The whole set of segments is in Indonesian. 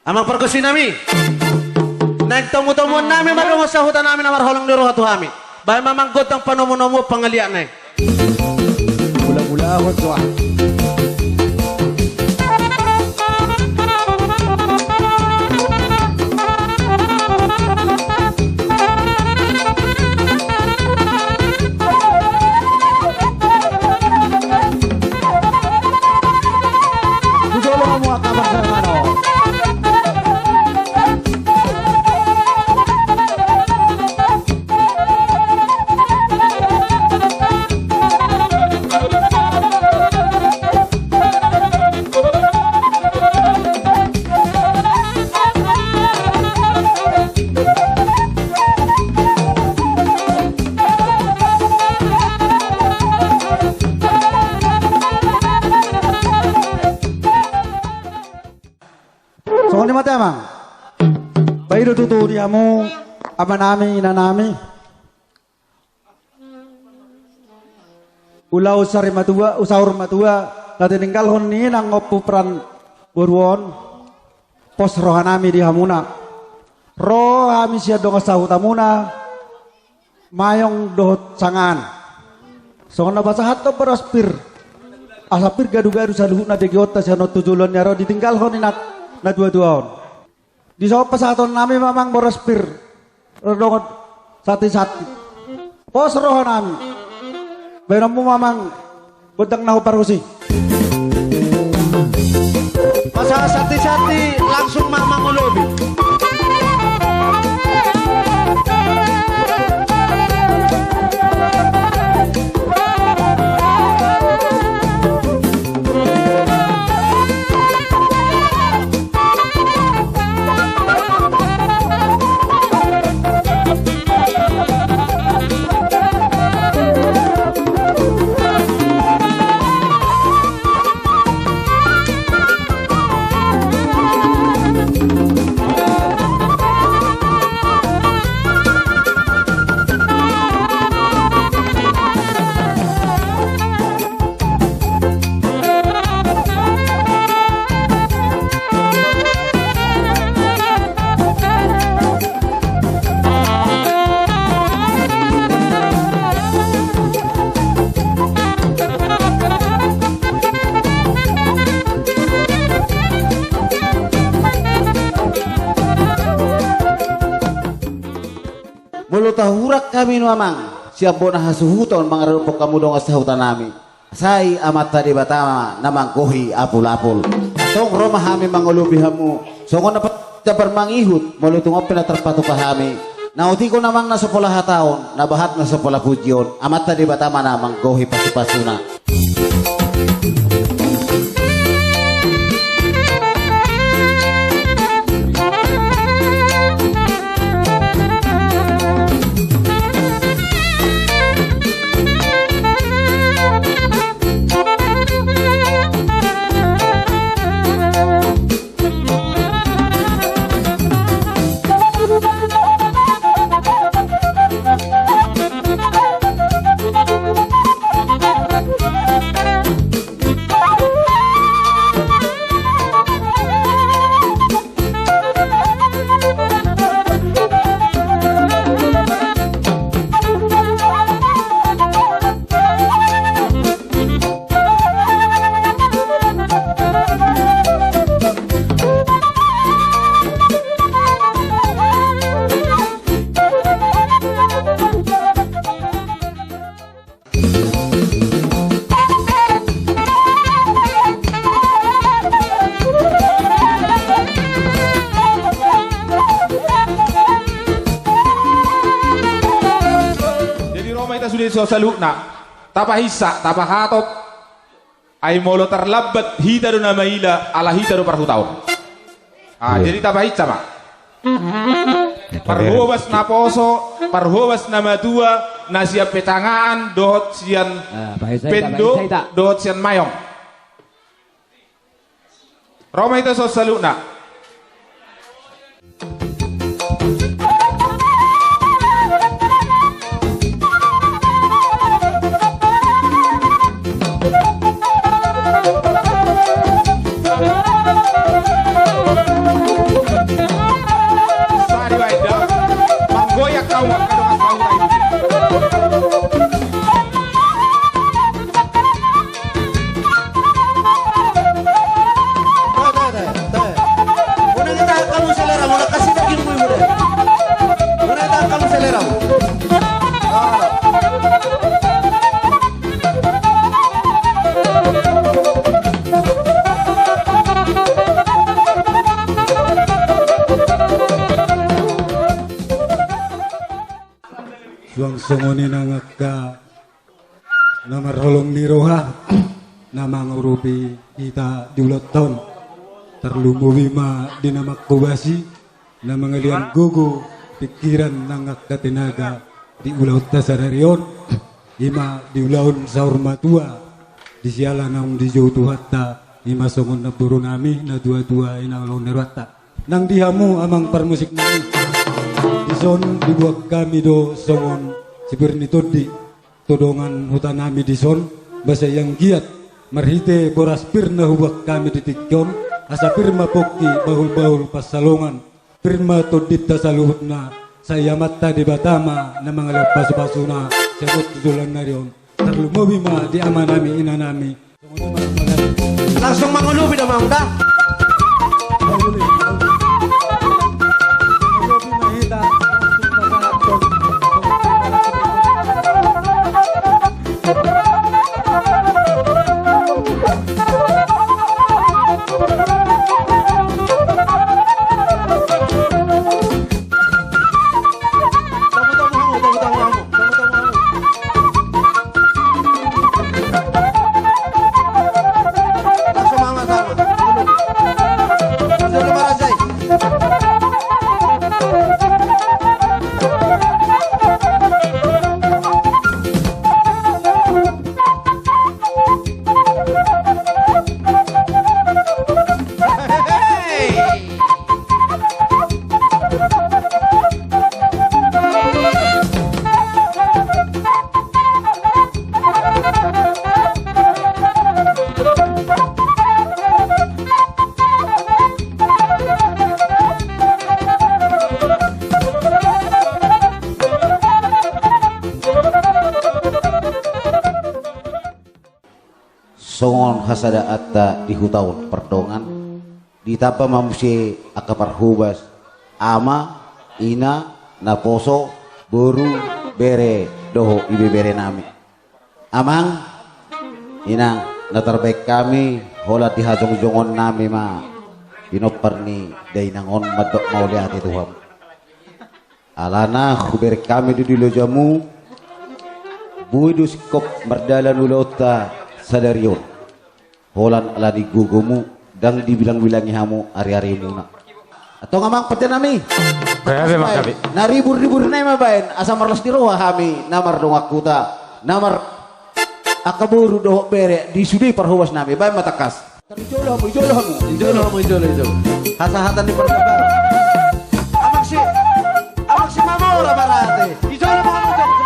Amang perkusi nami. Nagtemu-temu nami madungo sa hutan namin na marholong duro hatu hami. Bahay mamanggot ang panomo-nomo pangalian na. Mula-mula ako to ah. Soalnya mati emang, bayi tutu diamu apa nami ina nami, ulau sari matua usaur matua, nanti tinggal honi nang ngopu peran burwon, pos rohanami di hamuna, rohami siya dong sahu tamuna, mayong dohot sangan, soalnya bahasa hato beraspir, asapir gadu-gadu saluh nade giota siya no tujulan nyaro ditinggal honi na dua-dua. Di sawah pasaton nami memang beraspir, rodongot sati-sati, pos roh nami, bayaramu memang bodang nahu parusi. Masa sati-sati langsung mamang ulobi. Mulu tahurak kami nuamang siap bona hasuhuton mangarupok kamu dong asahutan nami. Sai amat tadi batama namang kohi apul-apul. Tong romah kami mangulubi hamu. Songon dapat dapat mangihut mulu tungop pina terpatu pahami. Nauti ko namang na 10 taon nabahat na 10 pudyon. Amat tadi batama namang kohi pasupasuna. So salukna tapahisa tapahatot ay molo terlabat hita do namaila ala hita do parhutaon. Jadi tapahisa mak parhobas na poso parhobas na madua na siya petangaan dohot siyan pendo dohot siyan mayong Roma ito so salukna. songoni nangaka namarholong ni roha namang urupi kita diuloton terlumubima dinamakubasi na mga liang gugu pikiran nangaka tinaga di ulaw tasararion ima di ulaw sa urmatua di siala nang di jutuhatta ima songon na puro nami na dua-dua inang nerwata nang dihamu amang permusik nami dison dibuat kami do songon sibernitodi todongan hutan nami dison basa yang giat marhite boras pirna hubak kami di tikyon asa pirma pokki bahul-bahul pasalongan pirma todita saluhut na saya mata di batama na mga lapas-paso na sabot tutulan na riyon terlumobi ma di ama nami ina nami Langsung mangulubi na mangda. Songon hasada atta di hutaun perdongan ditapa mamusi akapar hubas ama ina naposo boru bere doho ibe bere nami amang inang na terbaik kami holat di hajong jongon nami ma binopar ni dainangon madok mau lihat Tuhan alana huber kami di dilo jamu buidus kop merdalan ulota sadarion holan ala di gugumu dan dibilang-bilangi hamu hari-hari muna atau ngamang peten nami naribur-ribur na mabain asa marlas di roha kami namar dongak kuta namar akaburu dohok bere di sudi parhuwas nami bain matakas ijolo hasa-hatan di perkabar amak si mamola barate ijolo mo kamu sama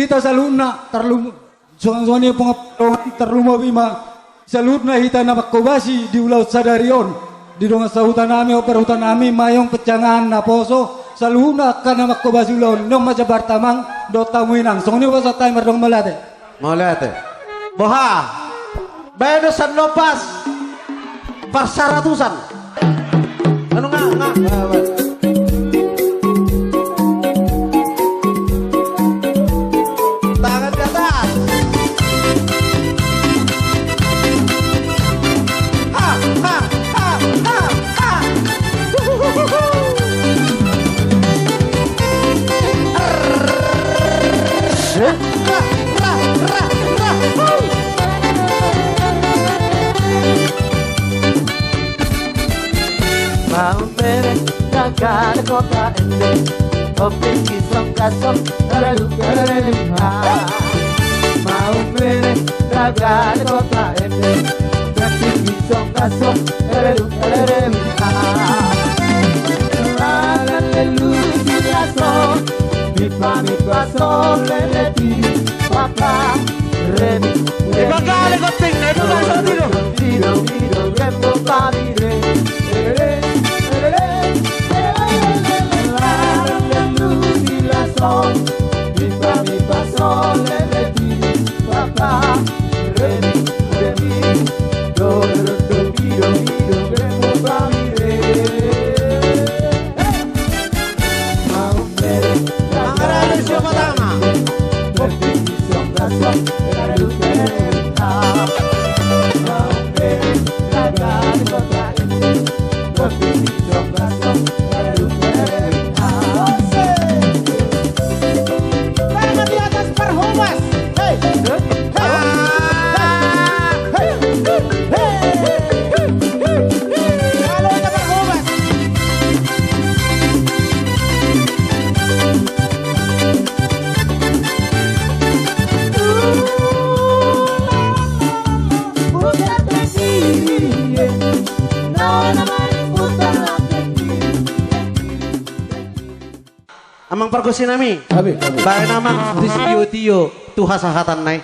Hita saluna terlum soalnya pengapungan terlumabima saluna hita nama kobasi di ulau sadarion di donga sahutan nami oper hutan nami mayong pecangan naposo saluna kana makobasi ulau nong maja bartamang do tamuinang soalnya pas timer dong melate Boha. Bayar dosan lopas. Parsaratusan. Anu nggak. Mau bere, kagak ada kota ente kopi kisong kasong Kalalu kalalu mau mere raga de kota ende kopi kisong kasong Kalalu kalalu Hallelu dilaso Bipa mi paso leleti Papa Remi Magkali ko ting na ito lang sa dito. Tiro tiro rembo pamire Hallelu dilaso Bipa mi paso leleti Papa Remi Remi Do do do tiro tiro rembo pamire Amang perkusi nami. Abi. Bae namang disputio tuha sahatan nai.